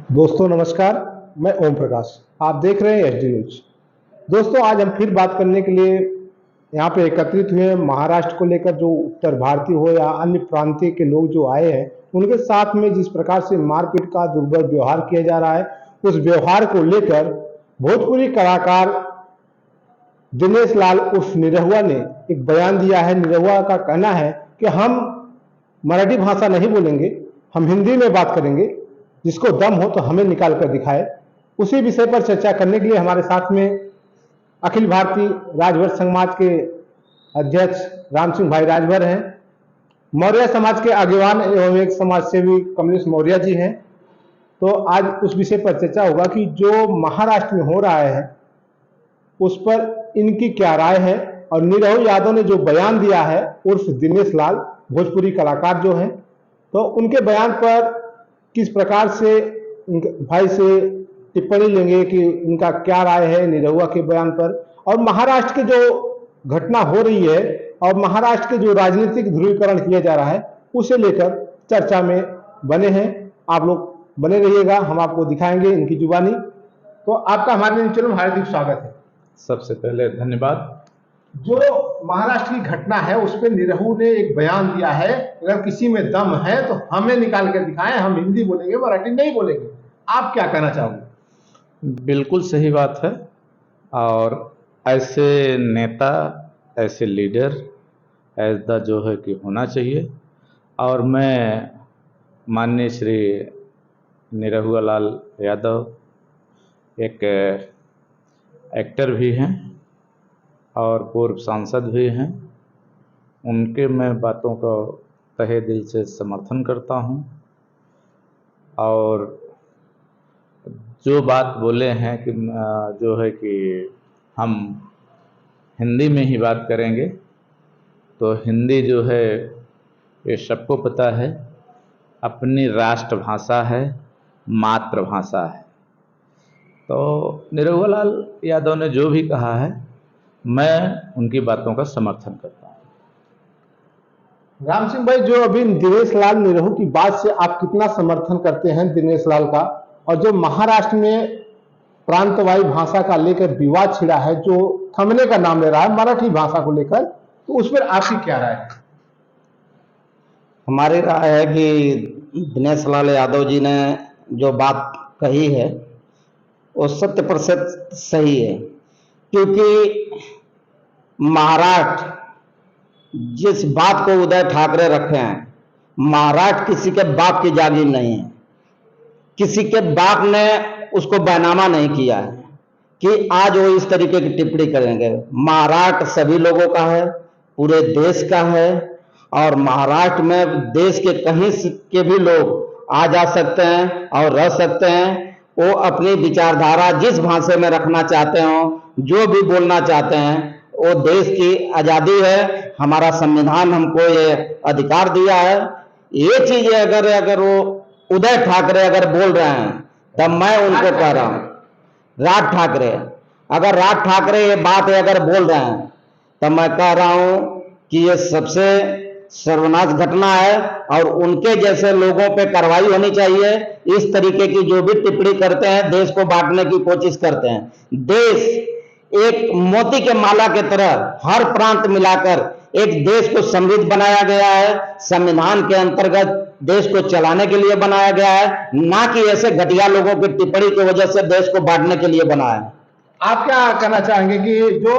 दोस्तों नमस्कार। मैं ओम प्रकाश। आप देख रहे हैं एचडी न्यूज। दोस्तों आज हम फिर बात करने के लिए यहाँ पे एकत्रित हुए हैं। महाराष्ट्र को लेकर जो उत्तर भारतीय हो या अन्य प्रांतीय के लोग जो आए हैं, उनके साथ में जिस प्रकार से मारपीट का दुर्व्यवहार व्यवहार किया जा रहा है, उस व्यवहार को लेकर भोजपुरी कलाकार दिनेश लाल उर्फ निरहुआ ने एक बयान दिया है। निरहुआ का कहना है कि हम मराठी भाषा नहीं बोलेंगे, हम हिंदी में बात करेंगे, जिसको दम हो तो हमें निकाल कर दिखाए। उसी विषय पर चर्चा करने के लिए हमारे साथ में अखिल भारतीय राजभर समाज के अध्यक्ष राम सिंह भाई राजभर हैं, मौर्य समाज के आगेवान एवं एक समाज सेवी कम्युनिस्ट मौर्य जी हैं। तो आज उस विषय पर चर्चा होगा कि जो महाराष्ट्र में हो रहा है उस पर इनकी क्या राय है, और निरहु यादव ने जो बयान दिया है उर्फ दिनेश लाल भोजपुरी कलाकार जो हैं, तो उनके बयान पर किस प्रकार से भाई से टिप्पणी लेंगे कि इनका क्या राय है निरहुआ के बयान पर, और महाराष्ट्र की जो घटना हो रही है और महाराष्ट्र के जो राजनीतिक ध्रुवीकरण किया जा रहा है उसे लेकर चर्चा में बने हैं। आप लोग बने रहिएगा, हम आपको दिखाएंगे इनकी जुबानी। तो आपका हमारे न्यूज़ में हार्दिक स्वागत है। सबसे पहले धन्यवाद। जो महाराष्ट्र की घटना है उस पर निरहु ने एक बयान दिया है, अगर किसी में दम है तो हमें निकाल कर दिखाएं, हम हिंदी बोलेंगे मराठी नहीं बोलेंगे। आप क्या कहना चाहोगे? बिल्कुल सही बात है। और ऐसे नेता, ऐसे लीडर ऐसा जो है कि होना चाहिए। और मैं माननीय श्री निरहुआ लाल यादव एक एक्टर भी हैं और पूर्व सांसद भी हैं, उनके मैं बातों को तहे दिल से समर्थन करता हूं। और जो बात बोले हैं कि जो है कि हम हिंदी में ही बात करेंगे, तो हिंदी जो है ये सबको पता है अपनी राष्ट्रभाषा है, मातृभाषा है। तो निरहुआ लाल यादव ने जो भी कहा है मैं उनकी बातों का समर्थन करता हूँ। राम सिंह भाई, जो अभी दिनेश लाल निरहु की बात से आप कितना समर्थन करते हैं दिनेश लाल का, और जो महाराष्ट्र में प्रांतवाई भाषा का लेकर विवाद छिड़ा है जो थमने का नाम ले रहा है मराठी भाषा को लेकर, तो उस पर आपकी क्या राय है? हमारी राय है कि दिनेश लाल यादव जी ने जो बात कही है वो 100% सही है, क्योंकि महाराष्ट्र जिस बात को उदय ठाकरे रखे हैं, महाराष्ट्र किसी के बाप की जागीर नहीं है, किसी के बाप ने उसको बैनामा नहीं किया है कि आज वो इस तरीके की टिप्पणी करेंगे। महाराष्ट्र सभी लोगों का है, पूरे देश का है, और महाराष्ट्र में देश के कहीं के भी लोग आ जा सकते हैं और रह सकते हैं। वो अपनी विचारधारा जिस भाषा में रखना चाहते हो, जो भी बोलना चाहते हैं, वो देश की आज़ादी है। हमारा संविधान हमको ये अधिकार दिया है। ये चीजें अगर वो उदय ठाकरे अगर बोल रहे हैं तब मैं उनको कह रहा हूं, राज ठाकरे, अगर राज ठाकरे ये बात अगर बोल रहे हैं तब मैं कह रहा हूं कि ये सबसे सर्वनाश घटना है और उनके जैसे लोगों पे कार्रवाई होनी चाहिए। इस तरीके की जो भी टिप्पणी करते हैं, देश को बांटने की कोशिश करते हैं। देश एक मोती के माला की तरह हर प्रांत मिलाकर एक देश को समृद्ध बनाया गया है। संविधान के अंतर्गत देश को चलाने के लिए बनाया गया है, ना कि ऐसे घटिया लोगों की टिप्पणी की वजह से देश को बांटने के लिए बना है। आप क्या कहना चाहेंगे कि जो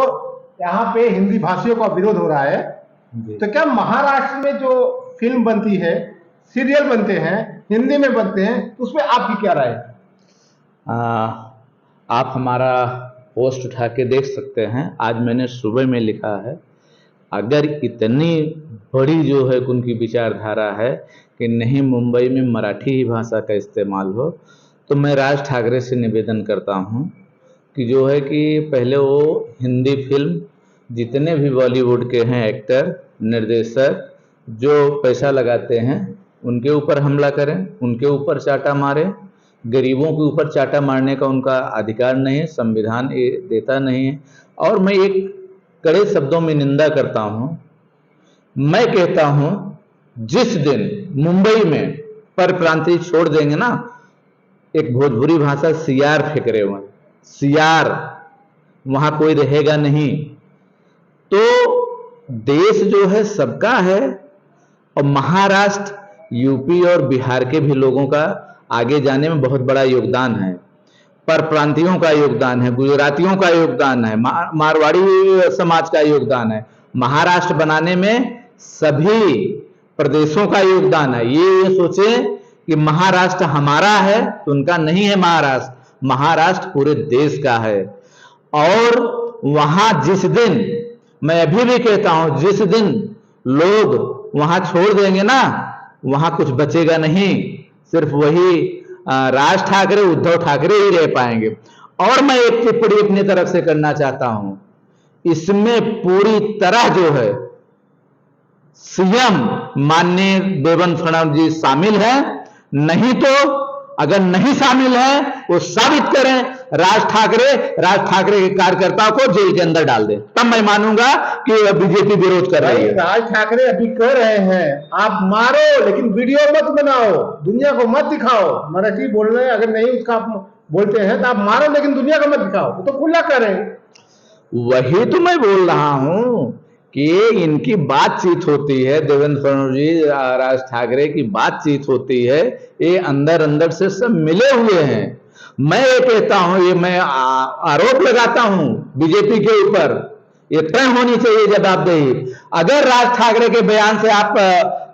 यहाँ पे हिंदी भाषियों का विरोध हो रहा है, तो क्या महाराष्ट्र में जो फिल्म बनती है, सीरियल बनते हैं, हिंदी में बनते हैं, तो उसमें आपकी क्या राय है? आप हमारा पोस्ट उठा के देख सकते हैं। आज मैंने सुबह में लिखा है, अगर इतनी बड़ी जो है उनकी विचारधारा है कि नहीं मुंबई में मराठी ही भाषा का इस्तेमाल हो, तो मैं राज ठाकरे से निवेदन करता हूं कि जो है कि पहले वो हिंदी फिल्म जितने भी बॉलीवुड के हैं एक्टर, निर्देशक जो पैसा लगाते हैं उनके ऊपर हमला करें, उनके ऊपर चाटा मारें। गरीबों के ऊपर चाटा मारने का उनका अधिकार नहीं है, संविधान ये देता नहीं है। और मैं एक कड़े शब्दों में निंदा करता हूं। मैं कहता हूं जिस दिन मुंबई में परप्रांतीय छोड़ देंगे ना, एक भोजपुरी भाषा सियार फेंक रहे हुए, सियार, वहां कोई रहेगा नहीं। तो देश जो है सबका है, और महाराष्ट्र, यूपी और बिहार के भी लोगों का आगे जाने में बहुत बड़ा योगदान है, परप्रांतियों का योगदान है, गुजरातियों का योगदान है, मारवाड़ी समाज का योगदान है, महाराष्ट्र बनाने में सभी प्रदेशों का योगदान है। ये सोचे कि महाराष्ट्र हमारा है तो उनका नहीं है महाराष्ट्र, महाराष्ट्र पूरे देश का है। और वहां जिस दिन, मैं अभी भी कहता हूं, जिस दिन लोग वहां छोड़ देंगे ना, वहां कुछ बचेगा नहीं, सिर्फ वही राज ठाकरे, उद्धव ठाकरे ही रह पाएंगे। और मैं एक टिप्पणी अपनी तरफ से करना चाहता हूं, इसमें पूरी तरह जो है सीएम माननीय देवेंद्र फडणवीस जी शामिल है, नहीं तो अगर नहीं शामिल है वो साबित करें, राज ठाकरे के कार्यकर्ताओं को जेल के अंदर डाल दे, तब मैं मानूंगा कि बीजेपी विरोध कर रही है। राज ठाकरे अभी कह रहे हैं आप मारो लेकिन वीडियो मत बनाओ, दुनिया को मत दिखाओ। मराठी बोल रहे हैं, अगर नहीं उसका आप बोलते हैं तो आप मारो लेकिन दुनिया को मत दिखाओ, वो तो खुला करें। वही तो मैं बोल रहा हूं कि इनकी बातचीत होती है, देवेंद्र फडणवीस, राज ठाकरे की बातचीत होती है, ये अंदर अंदर से सब मिले हुए हैं। मैं ये कहता हूं, ये मैं आरोप लगाता हूं बीजेपी के ऊपर, ये तय होनी चाहिए जवाबदेही। अगर राज ठाकरे के बयान से आप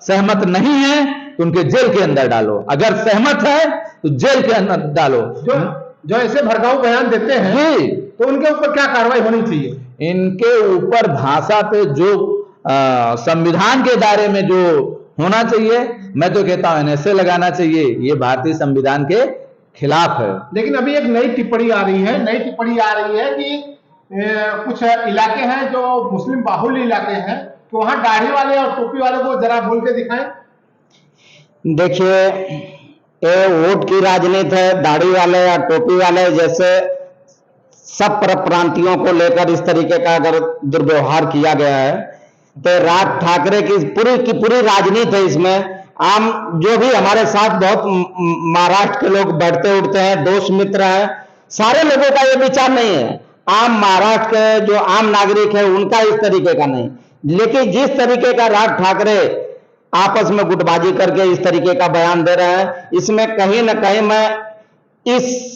सहमत नहीं हैं तो उनके जेल के अंदर डालो, अगर सहमत है तो जेल के अंदर डालो। जो ऐसे भड़काऊ बयान देते हैं जी, तो उनके ऊपर क्या कार्रवाई होनी चाहिए? इनके ऊपर भाषा पे जो संविधान के दायरे में जो होना चाहिए, मैं तो कहता हूं एनएसए लगाना चाहिए, ये भारतीय संविधान के खिलाफ है। लेकिन अभी एक नई टिप्पणी आ रही है कि कुछ इलाके हैं जो मुस्लिम बाहुल्य इलाके हैं, तो वहां दाढ़ी वाले और टोपी वाले को जरा बोल के दिखाएं। देखिए, ये वोट की राजनीति है, दाढ़ी वाले या टोपी वाले जैसे सब प्रांतियों को लेकर इस तरीके का अगर दुर्व्यवहार किया गया है तो राज ठाकरे की पूरी राजनीति है इसमें। आम जो भी हमारे साथ बहुत महाराष्ट्र के लोग बैठते उठते हैं, दोस्त मित्र हैं, सारे लोगों का ये विचार नहीं है। आम महाराष्ट्र के जो आम नागरिक है उनका इस तरीके का नहीं, लेकिन जिस तरीके का राज ठाकरे आपस में गुटबाजी करके इस तरीके का बयान दे रहे हैं, इसमें कहीं ना कहीं मैं इस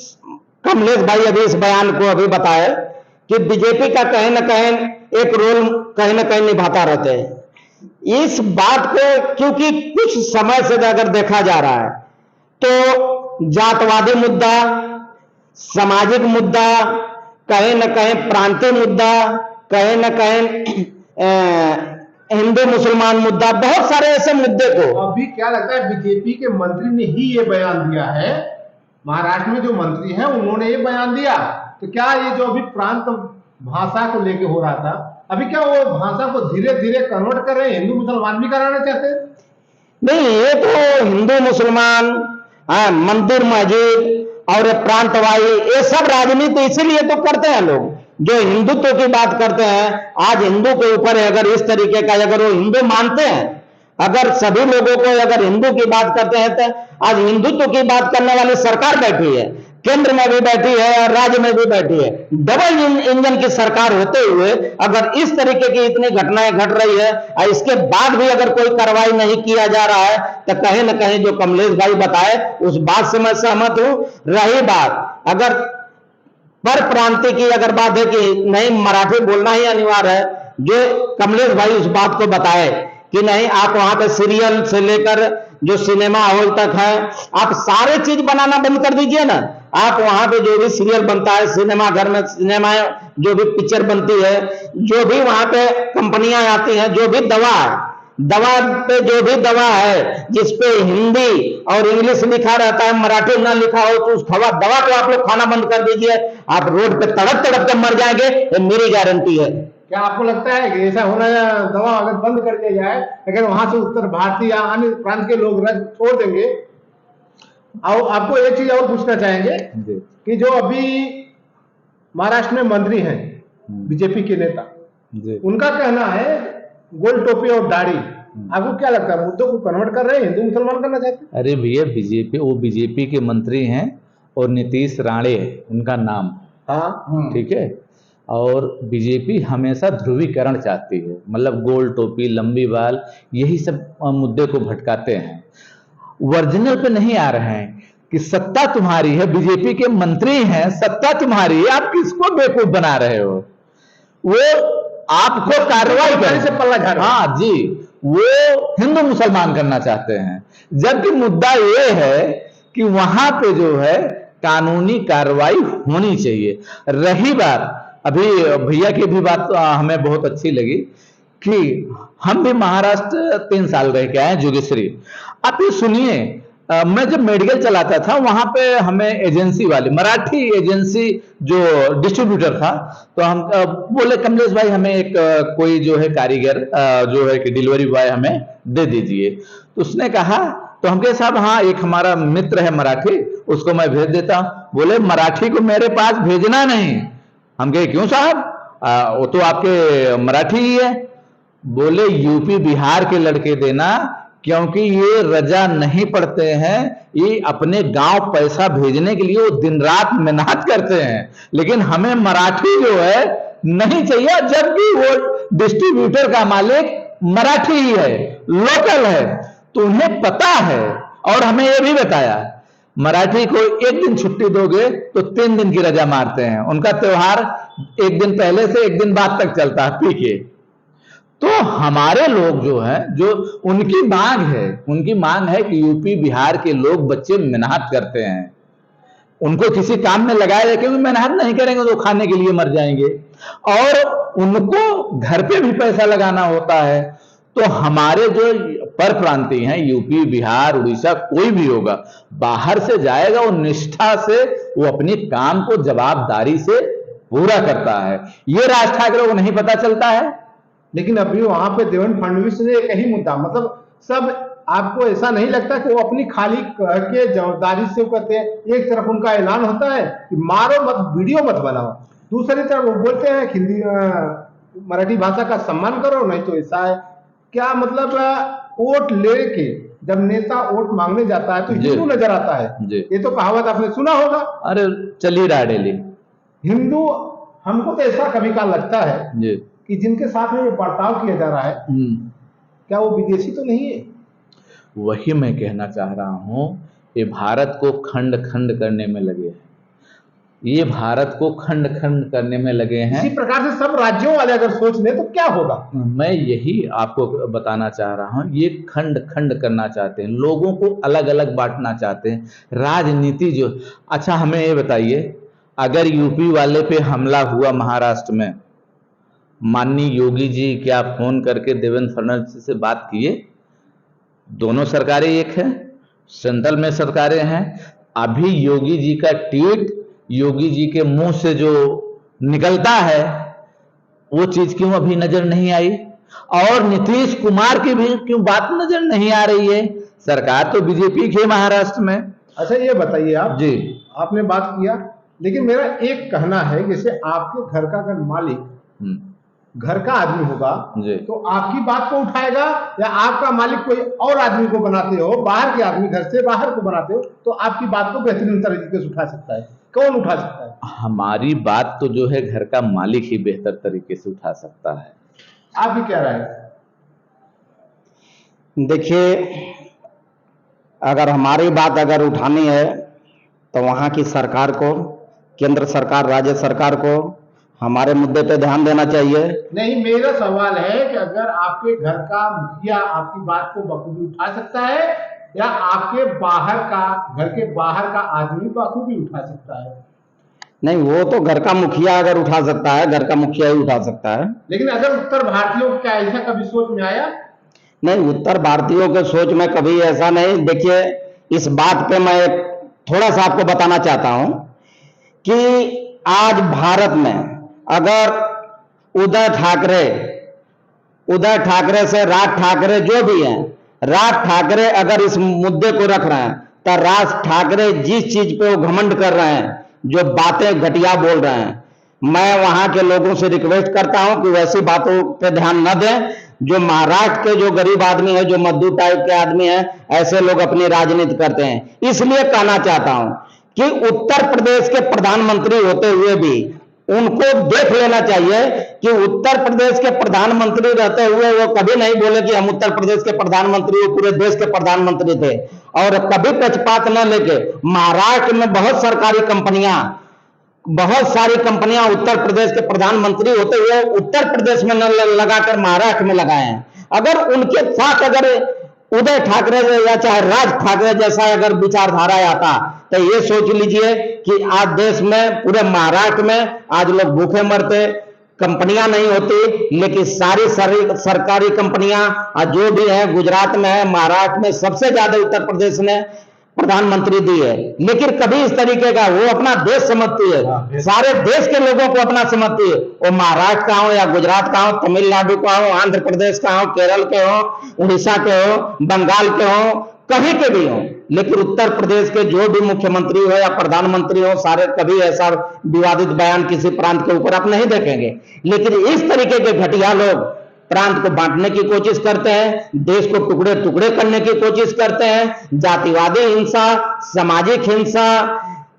कमलेश भाई अभी इस बयान को अभी बताए कि बीजेपी का कहीं ना कहीं एक रोल कहीं ना कहीं निभाता रहते हैं इस बात को, क्योंकि कुछ समय से अगर देखा जा रहा है तो जातवादी मुद्दा, सामाजिक मुद्दा, कहीं ना कहीं प्रांतीय मुद्दा, कहीं ना कहीं हिंदू मुसलमान मुद्दा, बहुत सारे ऐसे मुद्दे को अभी क्या लगता है बीजेपी के मंत्री ने ही ये बयान दिया है, महाराष्ट्र में जो मंत्री हैं उन्होंने ये बयान दिया, तो क्या ये जो अभी प्रांत भाषा को लेके हो रहा था, अभी क्या वो भाषा को धीरे धीरे कन्वर्ट कर रहे हैं, हिंदू मुसलमान भी कराना चाहते हैं? नहीं, ये तो हिंदू मुसलमान, मंदिर मस्जिद और प्रांतवादी, ये सब राजनीति इसीलिए तो करते हैं लोग जो हिंदुत्व की बात करते हैं। आज हिंदू के ऊपर अगर इस तरीके का, अगर वो हिंदू मानते हैं, अगर सभी लोगों को अगर हिंदू की बात करते हैं, तो आज हिंदुत्व की बात करने वाली सरकार बैठी है, केंद्र में भी बैठी है और राज्य में भी बैठी है। डबल इंजन की सरकार होते हुए अगर इस तरीके की इतनी घटनाएं घट रही है और इसके बाद भी अगर कोई कार्रवाई नहीं किया जा रहा है, तो कहीं ना कहीं जो कमलेश भाई बताए उस बात से मैं सहमत हूं। रही बात अगर पर प्रांति की, अगर बात है कि नहीं मराठी बोलना ही अनिवार्य है, जो कमलेश भाई उस बात को बताए कि नहीं, आप वहां पे सीरियल से लेकर जो सिनेमा हॉल तक है, आप सारे चीज बनाना बंद कर दीजिए ना। आप वहां पे जो भी सीरियल बनता है, सिनेमा घर में सिनेमा जो भी पिक्चर बनती है, जो भी वहां पे कंपनियां आती हैं, जो भी दवा पे जो भी दवा है जिसपे हिंदी और इंग्लिश लिखा रहता है, मराठी ना लिखा हो, तो उस दवा को आप लोग खाना बंद कर दीजिए, आप रोड पे तड़प तड़प के मर जाएंगे, ये मेरी गारंटी है। क्या आपको लगता है कि ऐसा होना, दवा अगर बंद कर दिया जाए, अगर वहां से उत्तर भारतीय या अन्य प्रांत के लोग छोड़ देंगे? और आपको एक चीज और पूछना चाहेंगे कि जो अभी महाराष्ट्र में मंत्री हैं बीजेपी के नेता, उनका कहना है गोल टोपी और दाढ़ी, आपको क्या लगता है मुद्दों को कन्वर्ट कर रहे हैं, हिंदू मुसलमान करना चाहते हैं? अरे भैया, बीजेपी के मंत्री हैं, और नीतीश राणे उनका नाम, हाँ। ठीक है। और बीजेपी हमेशा ध्रुवीकरण चाहती है, मतलब गोल टोपी, लंबी बाल, यही सब मुद्दे को भटकाते हैं। ओरिजिनल पे नहीं आ रहे हैं कि सत्ता तुम्हारी है, बीजेपी के मंत्री हैं, सत्ता तुम्हारी है, आप किसको बेवकूफ बना रहे हो? वो आपको कार्रवाई करने से पल्ला झाड़, हाँ जी, वो हिंदू मुसलमान करना चाहते हैं, जबकि मुद्दा ये है कि वहां पे जो है कानूनी कार्रवाई होनी चाहिए। रही बात, अभी भैया की भी बात हमें बहुत अच्छी लगी कि हम भी महाराष्ट्र 3 साल रह के आए, जोगेश्वरी। आप ये सुनिए, मैं जब मेडिकल चलाता था वहां पे हमें एजेंसी वाले, मराठी एजेंसी जो डिस्ट्रीब्यूटर था, तो हम बोले कमलेश भाई हमें एक कोई जो है कारीगर जो है कि डिलीवरी बॉय हमें दे दीजिए। तो उसने कहा, तो हम कहे साहब हाँ एक हमारा मित्र है मराठी, उसको मैं भेज देता हूं। बोले मराठी को मेरे पास भेजना नहीं। हम कहे क्यों साहब, वो तो आपके मराठी ही है। बोले यूपी बिहार के लड़के देना, क्योंकि ये रजा नहीं पड़ते हैं, ये अपने गांव पैसा भेजने के लिए वो दिन रात मेहनत करते हैं, लेकिन हमें मराठी जो है नहीं चाहिए, जबकि वो डिस्ट्रीब्यूटर का मालिक मराठी ही है, लोकल है। तो उन्हें पता है, और हमें ये भी बताया मराठी को एक दिन छुट्टी दोगे तो 3 दिन की रजा मारते हैं। उनका त्योहार एक दिन पहले से एक दिन बाद तक चलता है पीके। तो हमारे लोग जो हैं, जो उनकी मांग है कि यूपी बिहार के लोग बच्चे मेहनत करते हैं, उनको किसी काम में लगाया जाए, क्योंकि मेहनत नहीं करेंगे तो खाने के लिए मर जाएंगे, और उनको घर पे भी पैसा लगाना होता है। तो हमारे जो पर प्रांतीय हैं, यूपी बिहार उड़ीसा कोई भी होगा, बाहर से जाएगा वो निष्ठा से, वो अपने काम को जवाबदारी से पूरा करता है। ये राज ठाकरे को नहीं पता चलता है। लेकिन अभी वहां पे देवेंद्र फडणवीस ने एक ही मुद्दा, मतलब सब, आपको ऐसा नहीं लगता कि वो अपनी खाली के जवाबदारी से वो करते हैं? एक तरफ उनका ऐलान होता है कि मारो मत, वीडियो मत बनाओ, दूसरी तरफ वो बोलते हैं हिंदी मराठी भाषा का सम्मान करो, नहीं तो ऐसा है। क्या मतलब वोट लेके जब नेता वोट मांगने जाता है तो हिंदू नजर आता है। ये तो कहावत आपने सुना होगा, अरे चली रहा डेली हिंदू। हमको तो ऐसा कभी का लगता है कि जिनके साथ में ये बर्ताव किया जा रहा है, क्या वो विदेशी तो नहीं है? वही मैं कहना चाह रहा हूं, ये भारत को खंड खंड करने में लगे हैं, ये भारत को खंड खंड करने में लगे हैं। इसी प्रकार से सब राज्यों वाले अगर सोच ले तो क्या होगा? मैं यही आपको बताना चाह रहा हूं, ये खंड खंड करना चाहते हैं, लोगों को अलग अलग बांटना चाहते हैं, राजनीति जो। अच्छा हमें ये बताइए, अगर यूपी वाले पे हमला हुआ महाराष्ट्र में, माननीय योगी जी क्या फोन करके देवेंद्र फडणवीस से बात किए? दोनों सरकारें एक है, सेंट्रल में सरकारें हैं। अभी योगी जी का ट्वीट, योगी जी के मुंह से जो निकलता है, वो चीज क्यों अभी नजर नहीं आई? और नीतीश कुमार की भी क्यों बात नजर नहीं आ रही है? सरकार तो बीजेपी की महाराष्ट्र में। अच्छा ये बताइए आप जी, आपने बात किया, लेकिन मेरा एक कहना है, जैसे आपके घर का अगर मालिक घर का आदमी होगा तो आपकी बात को उठाएगा, या आपका मालिक कोई और आदमी को बनाते हो, बाहर के आदमी घर से बाहर को बनाते हो, तो आपकी बात को बेहतरीन तरीके से उठा सकता है? कौन उठा सकता है? हमारी बात तो जो है घर का मालिक ही बेहतर तरीके से उठा सकता है। आप भी क्या राय है? देखिए, अगर हमारी बात अगर उठानी है तो वहाँ की सरकार को, केंद्र सरकार, राज्य सरकार को हमारे मुद्दे पे ध्यान देना चाहिए। नहीं, मेरा सवाल है कि अगर आपके घर का मुखिया आपकी बात को बखूबी उठा सकता है, या आपके बाहर का, घर के बाहर का आदमी बखूबी उठा सकता है? नहीं, वो तो घर का मुखिया अगर उठा सकता है, घर का मुखिया ही उठा सकता है। लेकिन अगर उत्तर भारतीयों को क्या ऐसा कभी सोच में आया? नहीं, उत्तर भारतीयों के सोच में कभी ऐसा नहीं। देखिए, इस बात पे मैं थोड़ा सा आपको बताना चाहता हूं कि आज भारत में अगर उदय ठाकरे से राज ठाकरे जो भी हैं, राज ठाकरे अगर इस मुद्दे को रख रहे हैं, तो राज ठाकरे जिस चीज पे वो घमंड कर रहे हैं, जो बातें घटिया बोल रहे हैं, मैं वहां के लोगों से रिक्वेस्ट करता हूं कि वैसी बातों पे ध्यान न दें। जो महाराष्ट्र के जो गरीब आदमी है, जो मजदूर टाइप के आदमी है, ऐसे लोग अपनी राजनीति करते हैं। इसलिए कहना चाहता हूं कि उत्तर प्रदेश के प्रधानमंत्री होते हुए भी उनको देख लेना चाहिए कि उत्तर प्रदेश के प्रधानमंत्री रहते हुए वो कभी नहीं बोले कि हम उत्तर प्रदेश के प्रधानमंत्री, वो पूरे देश के प्रधानमंत्री थे, और कभी पक्षपात न लेके महाराष्ट्र में बहुत सारी कंपनियां उत्तर प्रदेश के प्रधानमंत्री होते हुए उत्तर प्रदेश में न लगाकर महाराष्ट्र में लगाए हैं। अगर उनके साथ अगर उदय ठाकरे या चाहे राज ठाकरे जैसा अगर विचारधारा आता तो ये सोच लीजिए कि आज देश में पूरे महाराष्ट्र में आज लोग भूखे मरते, कंपनियां नहीं होती, लेकिन सारी सरकारी कंपनियां जो भी है गुजरात में है, महाराष्ट्र में सबसे ज्यादा उत्तर प्रदेश ने प्रधानमंत्री दी है। लेकिन कभी इस तरीके का वो अपना देश समझती है, सारे देश के लोगों को अपना समझती है, वो महाराष्ट्र का हो या गुजरात का हो, तमिलनाडु का हो, आंध्र प्रदेश का हो, केरल के हो, उड़ीसा के हो, बंगाल के हो, कहीं के भी हो, लेकिन उत्तर प्रदेश के जो भी मुख्यमंत्री हो या प्रधानमंत्री हो, सारे कभी ऐसा विवादित बयान किसी प्रांत के ऊपर आप नहीं देखेंगे। लेकिन इस तरीके के घटिया लोग प्रांत को बांटने की कोशिश करते हैं, देश को टुकड़े टुकड़े करने की कोशिश करते हैं, जातिवादी हिंसा, सामाजिक हिंसा,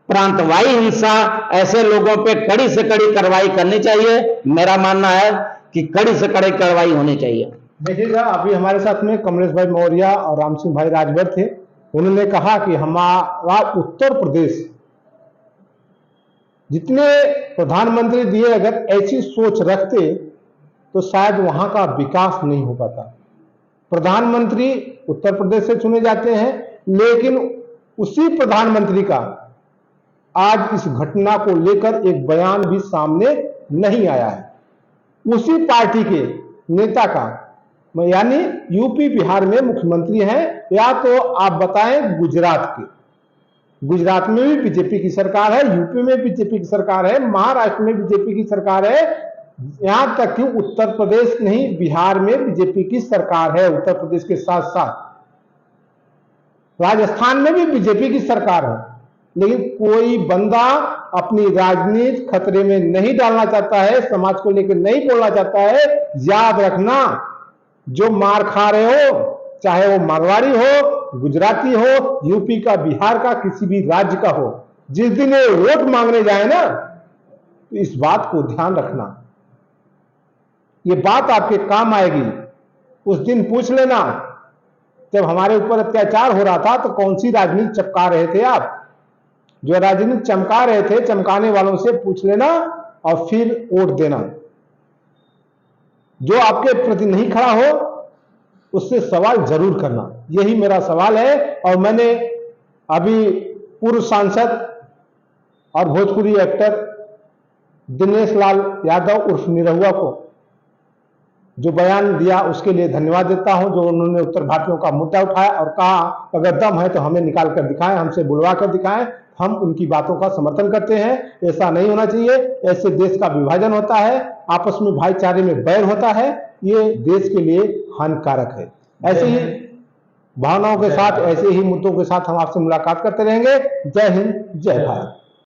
प्रांतवादी हिंसा, ऐसे लोगों पे कड़ी से कड़ी कार्रवाई करनी चाहिए। मेरा मानना है कि कड़ी से कड़ी कार्रवाई होनी चाहिए। देखिएगा, अभी हमारे साथ में कमलेश भाई मौर्य और राम सिंह भाई राजभर थे। उन्होंने कहा कि हमारा उत्तर प्रदेश जितने प्रधानमंत्री दिए अगर ऐसी सोच रखते तो शायद वहां का विकास नहीं हो पाता। प्रधानमंत्री उत्तर प्रदेश से चुने जाते हैं, लेकिन उसी प्रधानमंत्री का आज इस घटना को लेकर एक बयान भी सामने नहीं आया है। उसी पार्टी के नेता का, यानी यूपी बिहार में मुख्यमंत्री हैं, या तो आप बताएं गुजरात के, गुजरात में भी बीजेपी की सरकार है, यूपी में बीजेपी की सरकार है, महाराष्ट्र में बीजेपी की सरकार है, यहां तक कि उत्तर प्रदेश नहीं बिहार में बीजेपी की सरकार है। उत्तर प्रदेश के साथ साथ राजस्थान में भी बीजेपी की सरकार है, लेकिन कोई बंदा अपनी राजनीति खतरे में नहीं डालना चाहता है, समाज को लेकर नहीं बोलना चाहता है। याद रखना, जो मार खा रहे हो, चाहे वो मारवाड़ी हो, गुजराती हो, यूपी का, बिहार का, किसी भी राज्य का हो, जिस दिन ये वोट मांगने जाए ना, तो इस बात को ध्यान रखना, ये बात आपके काम आएगी। उस दिन पूछ लेना, जब हमारे ऊपर अत्याचार हो रहा था तो कौन सी राजनीति चमका रहे थे आप? जो राजनीति चमका रहे थे, चमकाने वालों से पूछ लेना और फिर वोट देना। जो आपके प्रति नहीं खड़ा हो उससे सवाल जरूर करना, यही मेरा सवाल है। और मैंने अभी पूर्व सांसद और भोजपुरी एक्टर दिनेश लाल यादव उर्फ निरहुआ को जो बयान दिया उसके लिए धन्यवाद देता हूं, जो उन्होंने उत्तर भारतीयों का मुद्दा उठाया और कहा अगर दम है तो हमें निकाल कर दिखाएं, हमसे बुलवा कर दिखाएं, हम उनकी बातों का समर्थन करते हैं। ऐसा नहीं होना चाहिए, ऐसे देश का विभाजन होता है, आपस में भाईचारे में बैर होता है, ये देश के लिए हानिकारक है। ऐसे ही भावनाओं के साथ, ऐसे ही मुद्दों के साथ हम आपसे मुलाकात करते रहेंगे। जय हिंद, जय भारत।